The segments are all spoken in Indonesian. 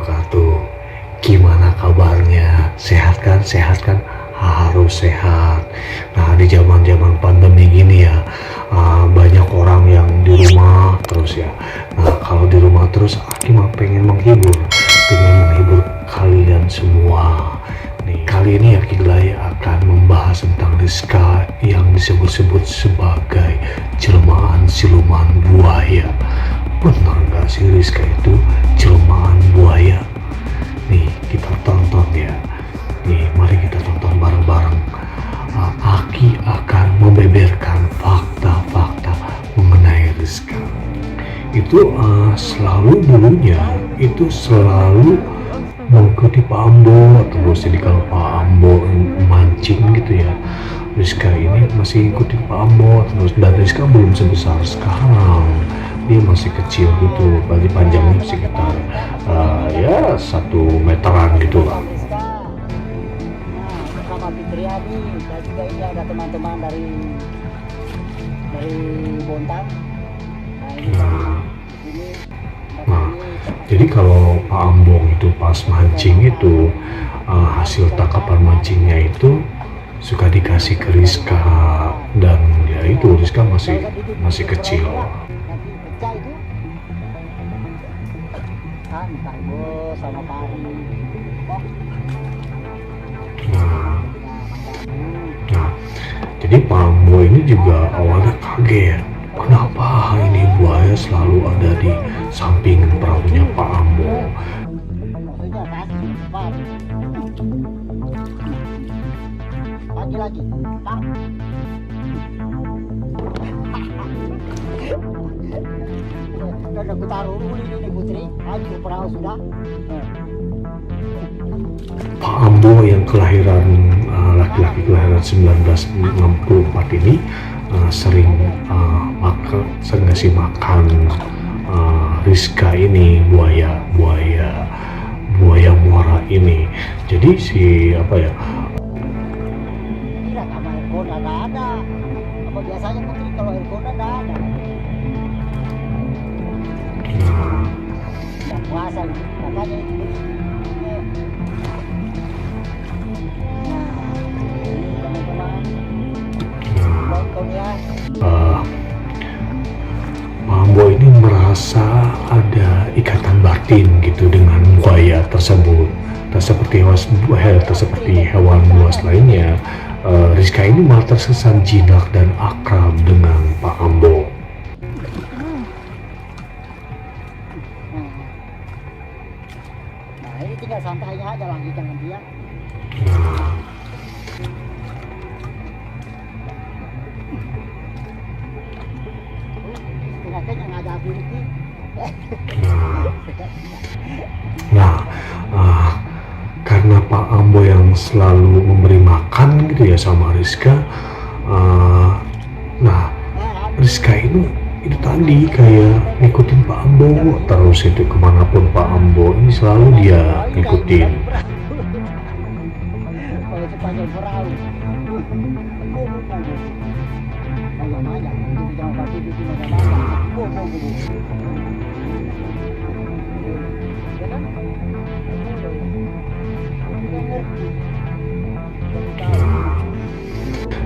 wabarakatuh. Gimana kabarnya? Sehat kan? Sehat kan? Harus sehat. Nah, di zaman-zaman pandemi gini ya, banyak orang yang di rumah terus ya. Nah, kalau di rumah terus, Aki mah pengen menghibur kalian semua. Nih, kali ini Aki Gelaya akan membahas tentang Rizka yang disebut-sebut sebagai jelmaan siluman buaya. Benar nggak sih Rizka itu jelmaan buaya? Nih, kita tonton ya. Nih, mari kita tonton bareng-bareng. Aki akan membeberkan fakta-fakta mengenai Rizka. Itu dulunya itu selalu mengikuti Pak Ambo, terus jadi kalau Pak Ambo mancing gitu ya, Rizka ini masih ikuti Pak Ambo terus, dan Rizka belum sebesar sekarang, dia masih kecil gitu, berarti panjangnya sekitar ya 1 meteran gitu lah. Sama Fitriani dan juga ini ada teman-teman dari Bontang. Nah, jadi kalau Pak Ambong itu pas mancing itu hasil tangkapan mancingnya itu suka dikasih ke Rizka, dan ya itu Rizka masih kecil. Sama Pari. Nah, jadi Pak Ambo ini juga awalnya kaget. Kenapa ini buaya selalu ada di samping perahunya Pak Ambo? Lagi-lagi, udah aku taruh dulu ini Putri, lagi perahu sudah. Pak Ambo yang laki-laki kelahiran 1964 ini sering ngasih makan Rizka ini, buaya muara ini. Jadi si Tidak sama Erkona nggak ada. Apa biasanya Putri kalau Erkona nggak ada. Nggak puasa makanya itu. Pak Ambo ini merasa ada ikatan batin gitu dengan buaya tersebut. Tak seperti hewan buas lainnya, Rizka ini malah terkesan jinak dan akrab dengan Pak Ambo. Nah ini tinggal santainya aja lagi dengan dia. Karena Pak Ambo yang selalu memberi makan gitu ya sama Rizka, Rizka itu tadi kayak ngikutin Pak Ambo terus, itu kemanapun Pak Ambo ini selalu dia ngikutin.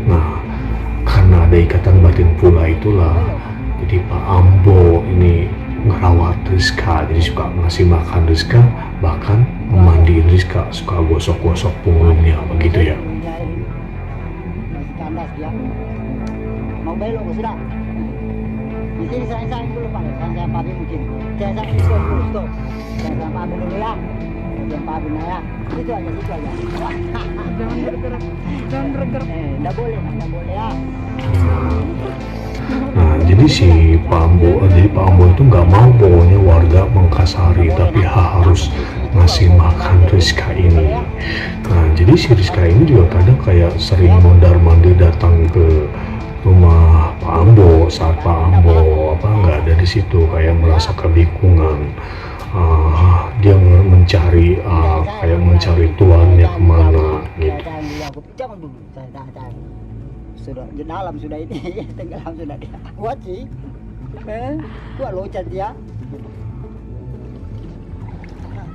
Nah, karena ada ikatan batin pula itulah, jadi Pak Ambo ini ngerawat Rizka, jadi suka ngasih makan Rizka, bahkan memandiin Rizka, suka gosok-gosok punggungnya begitu ya. Masih kandas dia. Mau belok sudah. Di sini sayang dulu Pak, sayang Pak mungkin. Sayang dulu stop. Sayang Pak dulu ya. Sayang Pak dulu ya. Situ aja. Jangan bergerak. Enggak boleh ya. Nah, jadi Pak Ambo itu nggak mau pokoknya warga mengkasari, tapi harus ngasih makan Rizka ini. Nah, jadi si Rizka ini juga kadang kayak sering mondar-mandir datang ke rumah Pak Ambo saat Pak Ambo nggak ada di situ, kayak merasa kebingungan. Dia mencari tuannya kemana gitu. Jangan dulu, saya sudah dalam sudah ini, tenggelam sudah dia. Kuat sih, kuat loncat dia.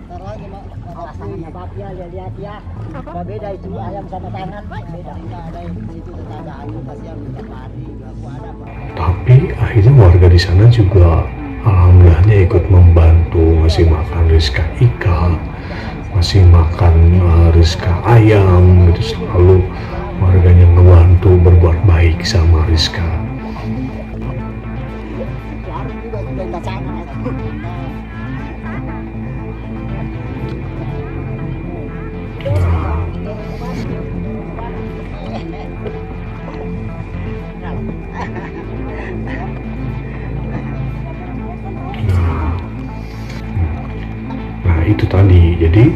Taruh aja pasangannya babi ya, lihat ya. Gak beda itu ayam sama tangan, beda. Enggak ada yang di situ tetangga ayam kasihan minta lari, aku ada Pak. Tapi akhirnya warga di sana juga alhamdulillahnya ikut membantu ngasih makan Rizka ikan, ngasih makan Rizka ayam, gitu selalu warganya ngebantu berbuat baik sama Rizka. Lari juga minta tangan. Nah itu tadi, jadi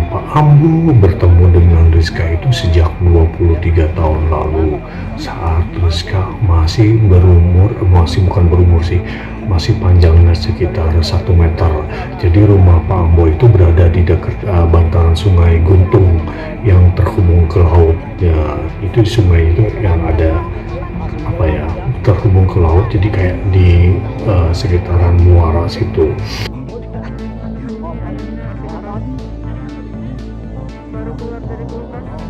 Pak Ambo bertemu dengan Rizka itu sejak 23 tahun lalu saat Rizka masih bukan berumur sih, masih panjangnya sekitar 1 meter. Jadi rumah Pak Ambo itu berada di dekat bantaran sungai Guntung yang terhubung ke laut. Ya, itu di sungai itu yang ada terhubung ke laut, jadi kayak di sekitaran muara situ. Baru keluar dari kulkas.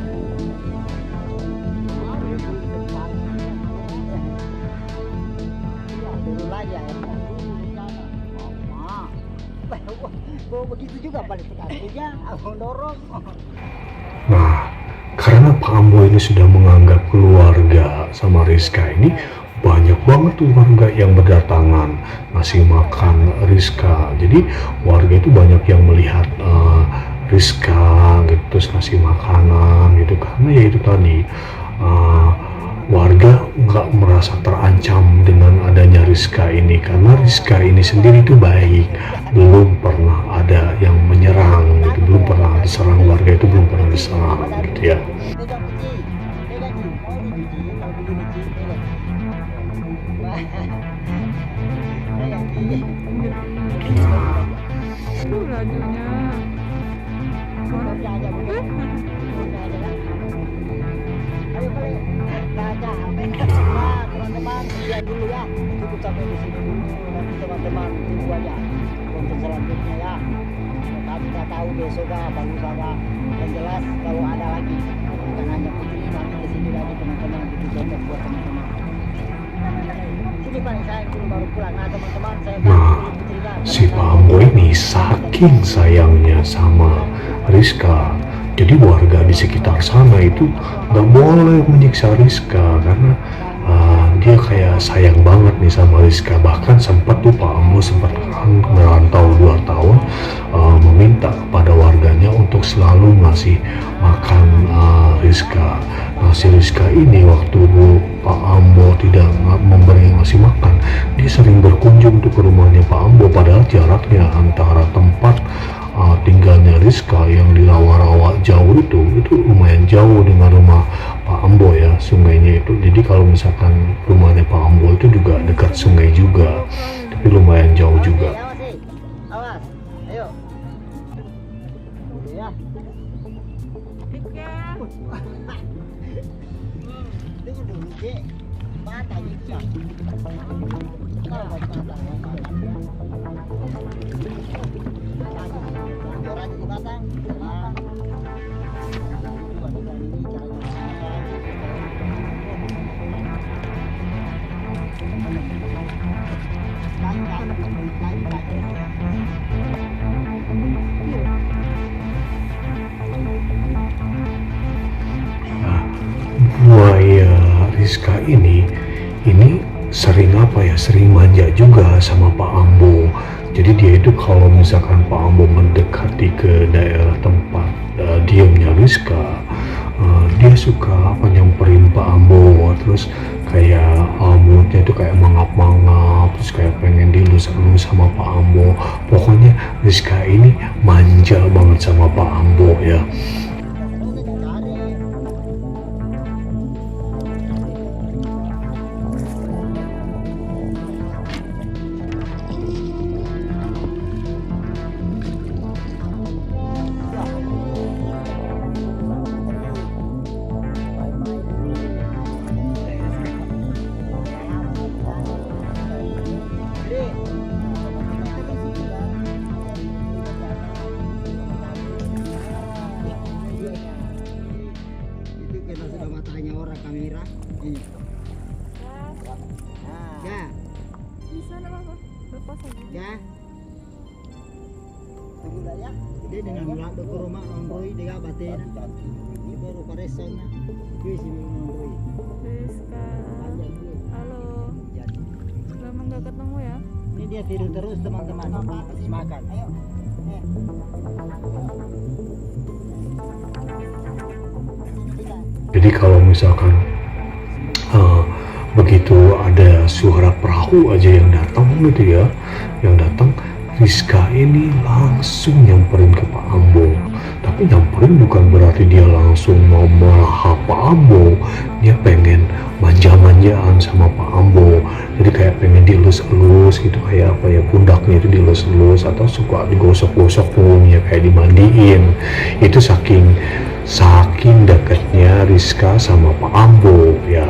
Begitu juga balik punya aku dorong. Nah, karena Pak Ambo ini sudah menganggap keluarga sama Rizka ini, banyak banget tuh warga yang berdatangan ngasih makan Rizka. Jadi warga itu banyak yang melihat Rizka gitu, terus ngasih makanan gitu, karena ya itu tadi warga nggak merasa terancam dengan adanya Rizka ini, karena Rizka ini sendiri itu baik, belum pernah ada yang menyerang gitu, belum pernah diserang, warga itu belum pernah diserang gitu ya. Itu lajunya. Ayo balik. Baca. Teman-teman, lihat dulu ya. Cukup sampai di sini dulu. Nanti teman-teman tunggu aja untuk selanjutnya ya. Kami nggak tahu besok bagus ada. Yang jelas kalau ada lagi, bukan hanya Putri, nanti ke sini lagi teman-teman. Itu contoh buat teman-teman. Sini Pak, saya dulu baru pulang. Nah teman-teman, saya Si Pak Ambo ini saking sayangnya sama Rizka, jadi warga di sekitar sana itu nggak boleh menyiksa Rizka, karena dia kayak sayang banget nih sama Rizka. Bahkan sempat tuh Pak Ambo sempat merantau 2 tahun, meminta kepada warganya untuk selalu ngasih makan Rizka. Nah si Rizka ini waktu Pak Ambo tidak ngasih makan, dia sering berkunjung tuh ke rumahnya Pak Ambo, padahal jaraknya antara tempat tinggalnya Rizka yang di rawa-rawa jauh itu lumayan jauh dengan rumah Pak Ambo ya, sungainya itu. Jadi kalau misalkan rumahnya Pak Ambo itu juga dekat sungai juga, tapi lumayan jauh juga. Awas, ayo. Ya. Tunggu dulu, Dek. Mata gitu ya. Buaya Rizka ini sering sering manja juga sama Pak Ambo. Jadi dia itu kalau misalkan Pak Ambo mendekati ke daerah tempat diamnya Rizka, dia suka nyamperin Pak Ambo, terus kayak mulutnya itu kayak mangap-mangap, terus kayak pengen dilus-elus sama Pak Ambo. Pokoknya Rizka ini manja banget sama Pak Ambo ya. Dia dengan mulak ke rumah nonroi dia batin. Ini baru paresan na. Dia sini nonroi. Rizka. Halo. Lama nggak ketemu ya? Ini dia tidur terus teman-teman. Kasih makan. Ayo. Jadi kalau misalkan begitu ada suara perahu aja yang datang gitu ya, Rizka ini langsung nyamperin ke Pak Ambo. Tapi nyamperin bukan berarti dia langsung mau melahap Pak Ambo. Dia pengen manja-manjaan sama Pak Ambo. Jadi kayak pengen dielus-elus gitu, kayak apa ya, pundaknya itu dielus-elus atau suka digosok-gosok punggungnya kayak dimandiin. Itu saking dekatnya Rizka sama Pak Ambo ya.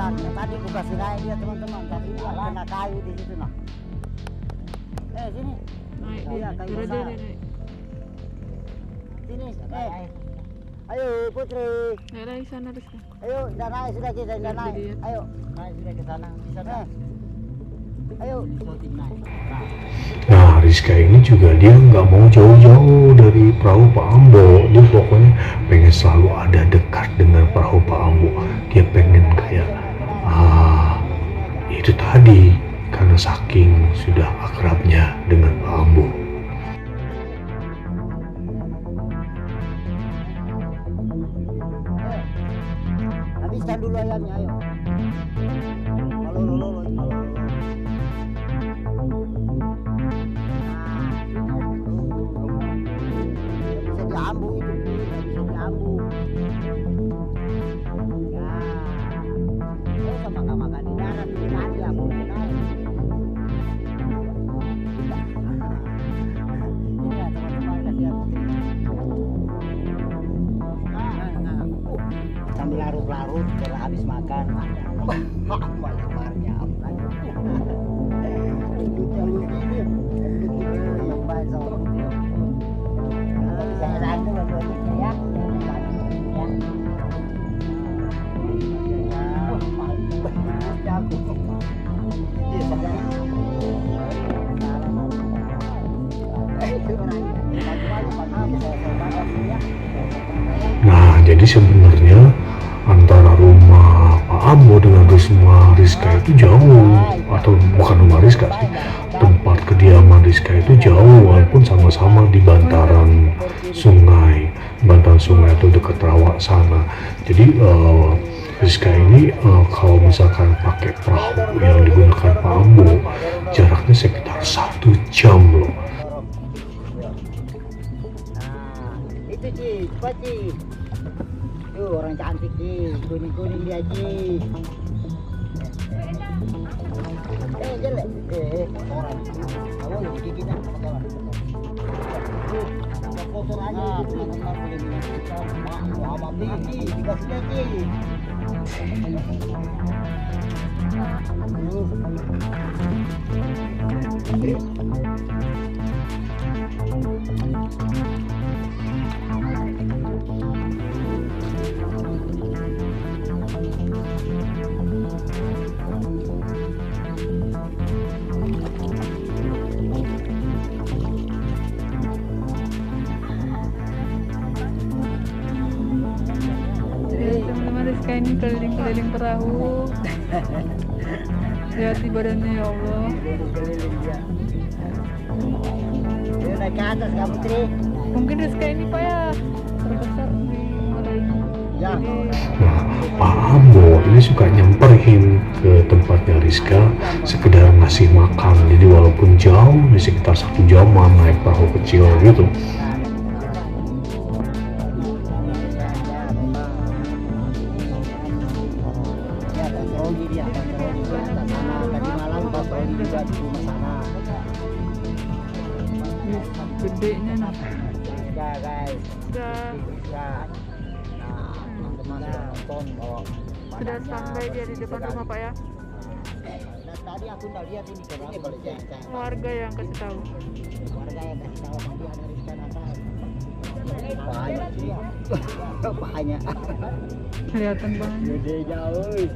Tadi aku kasih naik dia teman-teman, tapi dia kena kayu di situ nah. Sini. Naik Iya, deh. kayu Dede, besar. dede. Sini. Ayo Putri. Dede di sana Rizka. Ayo, udah naik sudah kita udah naik. Jadi, ya. Ayo, naik sudah ke sana. Di sana. Ayo. Nah, Rizka ini juga dia nggak mau jauh-jauh dari perahu Pak Ambo. Dia pokoknya pengen selalu ada dekat dengan perahu Pak Ambo. Dia pengen kayak itu tadi, karena saking sudah akrabnya dengan Pak Ambo. Habiskan dulu ayamnya, ayo. Malo. Bisa diambu itu, bisa diambu. Ya. Sama makan di darat di tadi aku naik. Ini ya teman-teman kasihan. Sambil larut-larut setelah habis makan. Lebarnya apa? Duduknya begini. Yang baik sama begitu. Saya rasa dua-duanya ya. Nah, jadi sebenarnya antara rumah Pak Ambo dengan rumah Rizka itu jauh, atau bukan rumah Rizka sih, tempat kediaman Rizka itu jauh, walaupun sama-sama di bantaran sungai atau dekat rawa sana. Jadi Rizka ini kalau misalkan pakai perahu yang digunakan Pak Ambo, jaraknya sekitar 1 jam loh. Itu Ci, cepat Ci. Tuh orang cantik Ci, kuning-kuning dia Ci. Jelek. Orang. Kamu lebih gigit dah. Kotor aja teman-teman, boleh bilang kita sama Ci, dikasih Ci. Teman-teman Rizka ini keliling-keliling perahu. Lihat di badannya ya Allah. Keliling dia. Dia naik ke atas kamu Tri. Mungkin Rizka ini Pak ya terbesar di Malaysia. Ya. Nah, Pak Ambo ini suka nyamperin ke tempatnya Rizka sekedar ngasih makan. Jadi walaupun jauh, di sekitar 1 jaman naik perahu kecil gitu. atas sana. Tadi malam patroli juga di rumah sana. Gedenya nih. Ya guys, Sudah bisa. Nah, teman-teman sudah nonton bahwa sudah sampai dia di depan rumah Pak ya. Dan tadi aku udah lihat ini kalau saya Warga yang kasih tahu. warga yang kasih tahu tadi ada Rizka atas. Banyak sih. Banyak. Kelihatan banget. Gede jauh.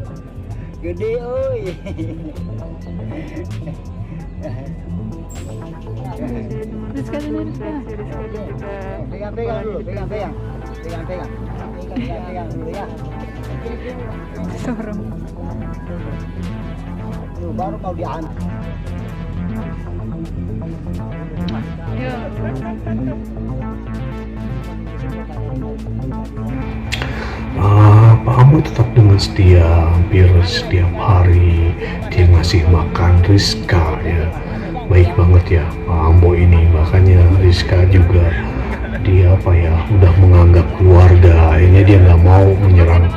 Gede oi. Rizka sini Rizka. Pegang dulu, pegang dulu ya. Serem. Tuh, baru mau diambil. Yuk. Pak Ambo tetap dengan setia, hampir setiap hari dia ngasih makan Rizka ya. Baik banget ya Pak Ambo ini, makanya Rizka juga dia udah menganggap keluarga. Akhirnya dia nggak mau menyerang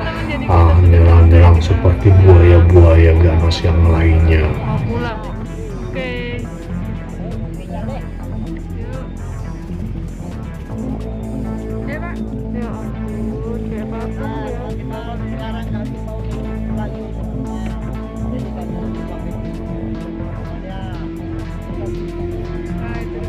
nyerang seperti buaya-buaya ganas yang lainnya. Mau pulang. Oke. Yuk. Ya Pak. Ya ampun, kayak apa ya. Sekarang kami mau lagi jadi kami Nah, itu.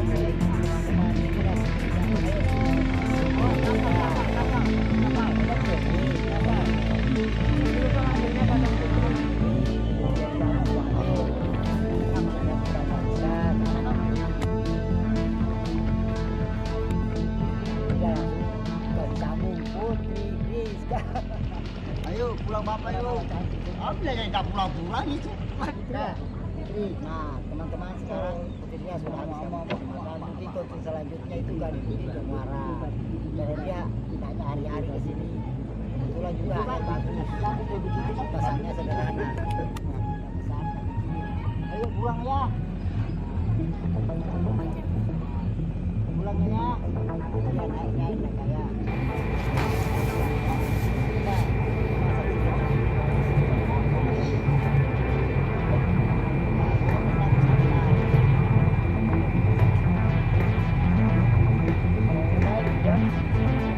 Ayo pulang bapak yuk. Apa yang nggak pulang-pulang itu? Nah, teman-teman sekarang petirnya sudah habis makan. Mungkin konten selanjutnya itu kan di Jomara. Dan dia tidak hari-hari ke sini. Kebetulan juga ada bagus. Pasangnya sederhana. Ayo pulang ya. Pulang ya. Ya naik ya.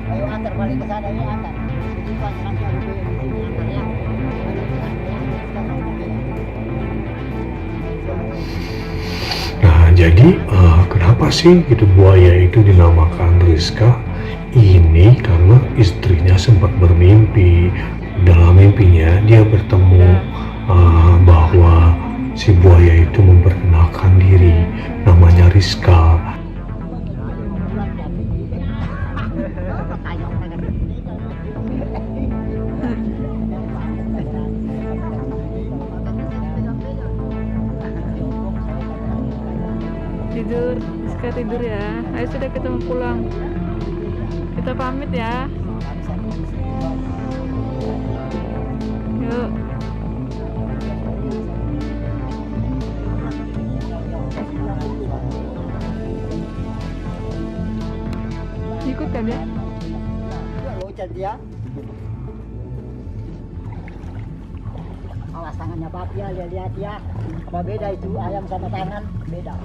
Ayo antar balik ke sana ya, antar. Jadi pas nanti aku di sini antar ya. Nah, jadi kenapa sih gitu buaya itu dinamakan Rizka? Ini karena istrinya sempat bermimpi. Dalam mimpinya dia bertemu bahwa si buaya itu memperkenalkan diri, namanya Rizka. Tidur, Rizka tidur ya. Ayo sudah kita mau pulang. Kita pamit ya. Yuk. Ikut kan ya? Loncat dia. Awas tangannya papi ya, lihat ya. Apa beda itu ayam sama tangan? Beda.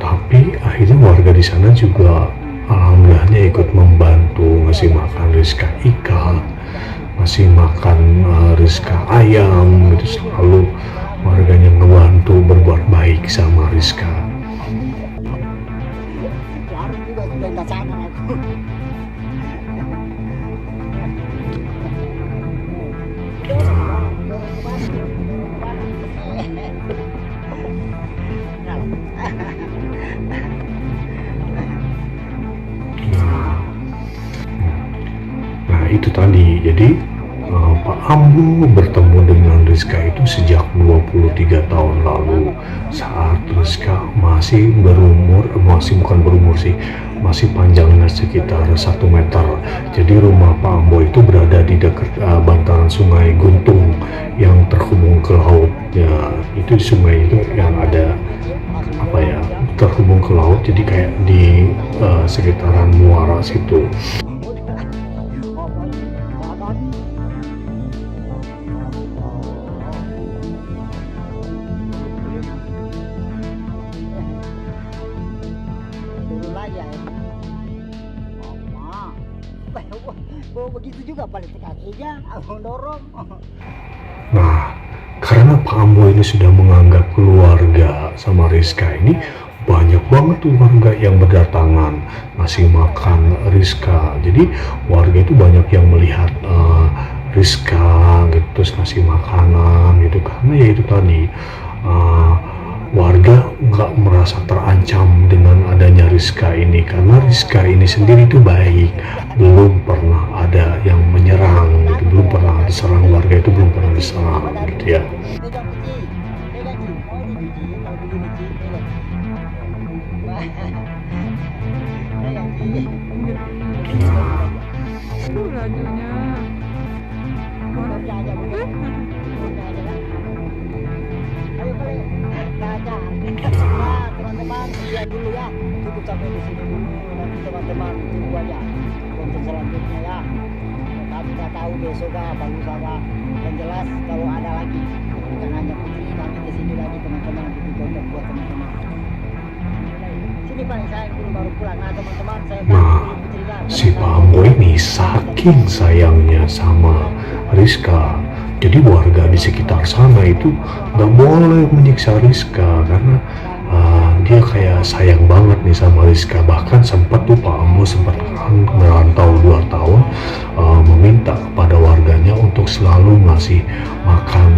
Tapi akhirnya warga di sana juga alhamdulillahnya ikut membantu ngasih makan Rizka ikan, ngasih makan Rizka ayam, gitu selalu warganya ngebantu berbuat baik sama Rizka. Harus juga sudah sana aku. Nah itu tadi, jadi Pak Ambo bertemu dengan Rizka itu sejak 23 tahun lalu, saat Rizka masih masih panjangnya sekitar 1 meter. Jadi rumah Pak Ambo itu berada di dekat bantaran sungai Guntung yang terhubung ke laut. Ya, itu di sungai itu yang ada terhubung ke laut, jadi kayak di sekitaran muara situ. Oh begitu juga paling kakinya, aku dorong. Nah, karena Pak Ambo ini sudah menganggap keluarga sama Rizka ini, banyak banget tuh warga yang berdatangan ngasih makan Rizka. Jadi warga itu banyak yang melihat Rizka gitu, terus ngasih makanan gitu, karena ya itu tadi warga nggak merasa terancam dengan adanya Rizka ini, karena Rizka ini sendiri itu baik, belum pernah ada yang menyerang gitu, belum pernah diserang, warga itu belum pernah diserang gitu ya. Pegang Ci, pegang Ci, mau di Ci, kalau begini Ci, pegang. Pegang Ci. Nah, Lajunya. Kerja aja boleh. Kerja aja kan. Ayo boleh. Baca. Nah, teman-teman, sekian dulu ya. Cukup sampai di sini dulu. Nanti teman-teman tunggu aja konten selanjutnya ya. Kami nggak tahu besok apa lusa apa. Yang jelas kalau ada lagi, bukan hanya Putri, kami ke sini lagi teman-teman, bikin konten buat teman-teman. Sini paling saya dulu baru pulang. Nah teman-teman, saya Nah, si Pak Ambo ini saking sayangnya sama Rizka, jadi warga di sekitar sana itu nggak boleh menyiksa Rizka, karena dia kayak sayang banget nih sama Rizka. Bahkan sempat tuh Pak Ambo sempat merantau 2 tahun, meminta kepada warganya untuk selalu ngasih makan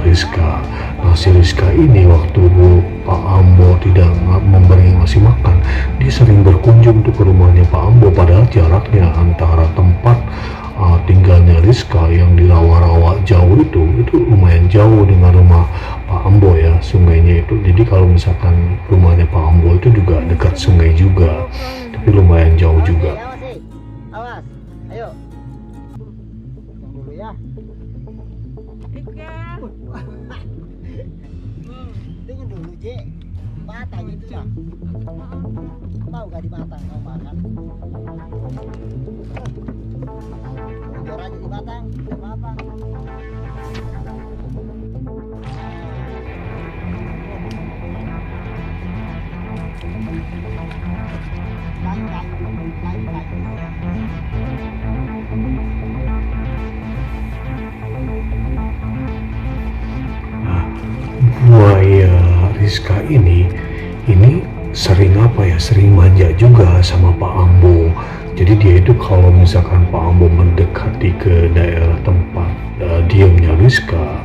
Rizka. Nah si Rizka ini waktu Pak Ambo tidak memberi ngasih makan, dia sering berkunjung tuh ke rumahnya Pak Ambo, padahal jaraknya antara tempat tinggalnya Rizka yang di rawa-rawa jauh itu lumayan jauh dengan rumah Pak Ambo ya, sungainya itu. Jadi kalau misalkan rumahnya Pak Ambo itu juga dekat sungai juga, tapi lumayan jauh juga. Awas, awas, ayo. Yang dulu ya. Dengan dulu J, matang itu lah. Mau gak dimatang, mau makan. Biar aja dimatang, tidak apa-apa. Nah, buaya Rizka ini sering sering manja juga sama Pak Ambo. Jadi dia itu kalau misalkan Pak Ambo mendekati ke daerah tempat diamnya Rizka,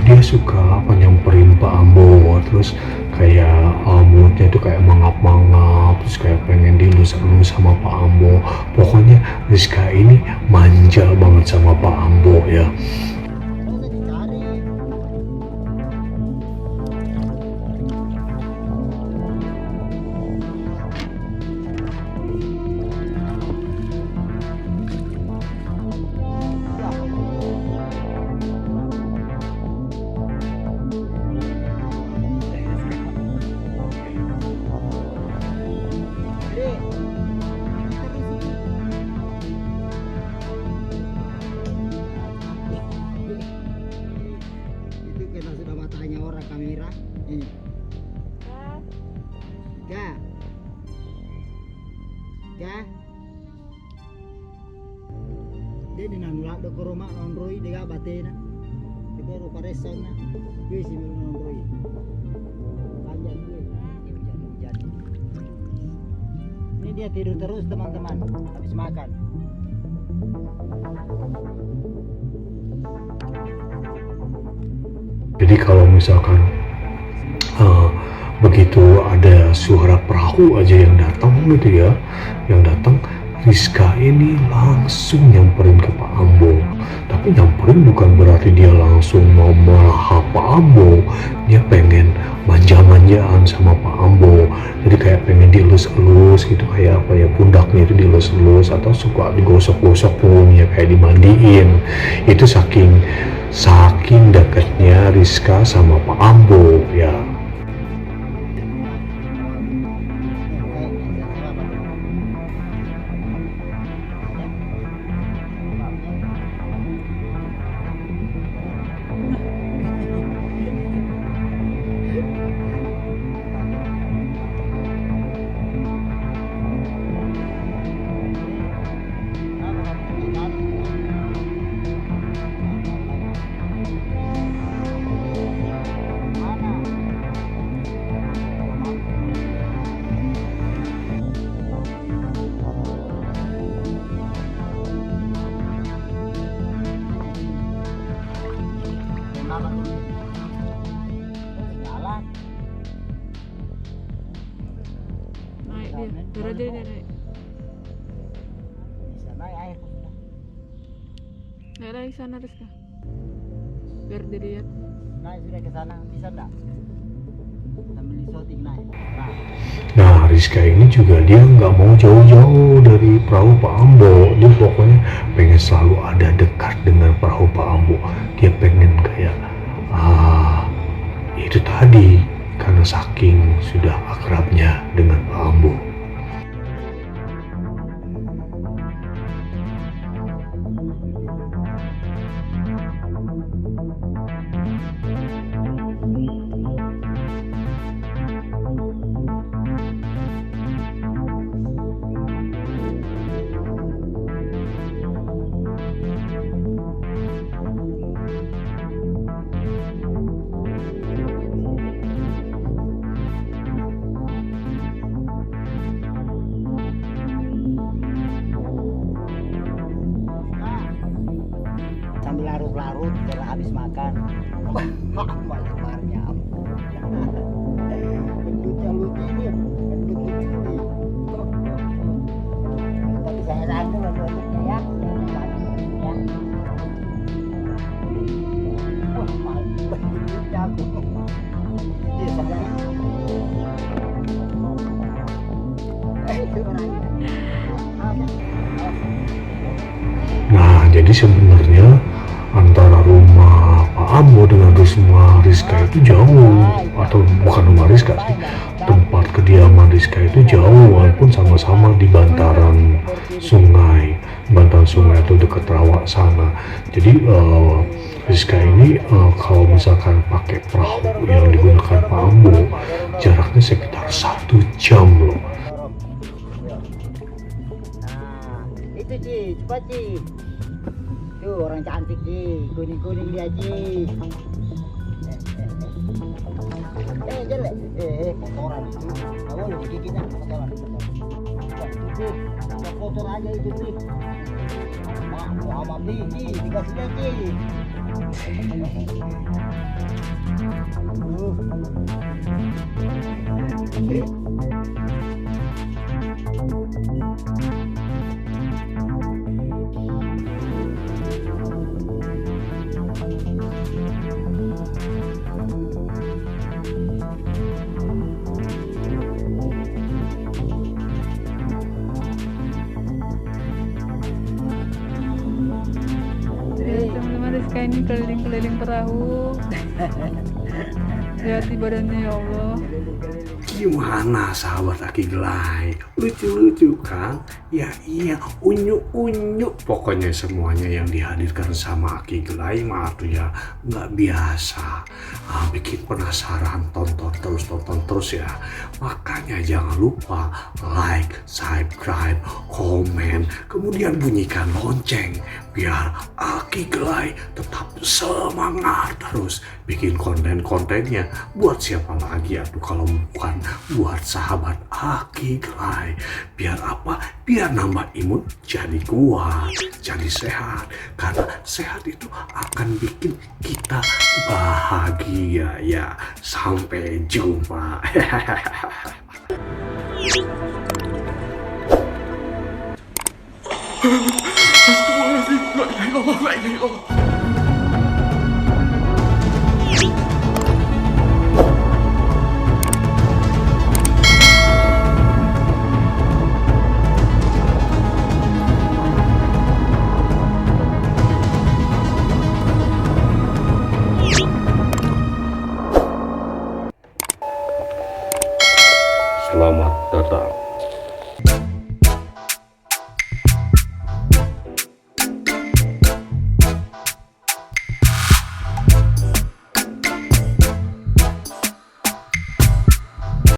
dia suka nyamperin Pak Ambo, terus kayak mulutnya itu kayak mangap-mangap, terus kayak pengen dilus-elus sama Pak Ambo. Pokoknya Rizka ini manja banget sama Pak Ambo ya. Itu karena sudah matanya orang kamera. Ini. Ga. Dia di nanulak do koroma nonroi dia batena. Itu ro paresan na. Gue sih belum nonroi. Panjang gue. Hujan. Ini dia tidur terus teman-teman habis makan. Jadi kalau misalkan begitu ada suara perahu aja yang datang gitu ya, Rizka ini langsung nyamperin ke Pak Ambo. Tapi nyamperin bukan berarti dia langsung mau melahap Pak Ambo, dia pengen manja-manjaan sama Pak Ambo. Jadi kayak pengen dilus-elus gitu, kayak pundaknya itu dilus-elus, atau suka digosok-gosok punggungnya kayak dimandiin. Itu saking dekatnya Rizka sama Pak Ambo ya. jadi. Bisa naik air. Naik lagi sana Rizka. Biar dilihat. Naik sudah ke sana, bisa enggak? Sambil disoting naik. Nah, Rizka ini juga dia nggak mau jauh-jauh dari perahu Pak Ambo. Dia pokoknya pengen selalu ada dekat dengan perahu Pak Ambo. Dia pengen kayak itu tadi karena saking sudah akrabnya dengan Pak Ambo. Sambil larut-larut setelah habis makan. Wah, lebarnya ampun. Gendutnya lucu ini, gendut lucu ini. Tapi saya rangkul gendutnya ya. Oh, mantap gendutnya aku. Iya, saya. Itu orangnya. Nah, jadi sebenarnya antara rumah Pak Ambo dengan rumah Rizka itu jauh, atau bukan rumah Rizka sih, tempat kediaman Rizka itu jauh walaupun sama-sama di bantaran sungai atau dekat rawa sana. Jadi Rizka ini kalau misalkan pakai perahu yang digunakan Pak Ambo, jaraknya sekitar 1 jam loh. Itu Ci, cepat Ci. Tuh orang cantik Ci, kuning-kuning dia Ci. Jelek. Kotoran itu. Gak boleh digigitnya kotoran. Itu kotor aja itu Ci. Sama Ci, dikasihnya Ci. Teman-teman Rizka ini keliling-keliling perahu. Lihat badannya ya Allah. Gimana sahabat Aki Gelai? Lucu-lucu kan? Ya iya, unyu-unyu. Pokoknya semuanya yang dihadirkan sama Aki Gelai mah tuh ya nggak biasa. Bikin penasaran, tonton terus ya. Makanya jangan lupa like, subscribe, komen, kemudian bunyikan lonceng biar Aki Gelai tetap semangat terus bikin konten-kontennya. Buat siapa lagi atuh kalau bukan buat sahabat Aki Gelai. Biar apa? Biar nambah imun, jadi kuat, jadi sehat. Karena sehat itu akan bikin kita bahagia ya. Sampai jumpa. Astagfirullahaladzim, la ilaha illallah.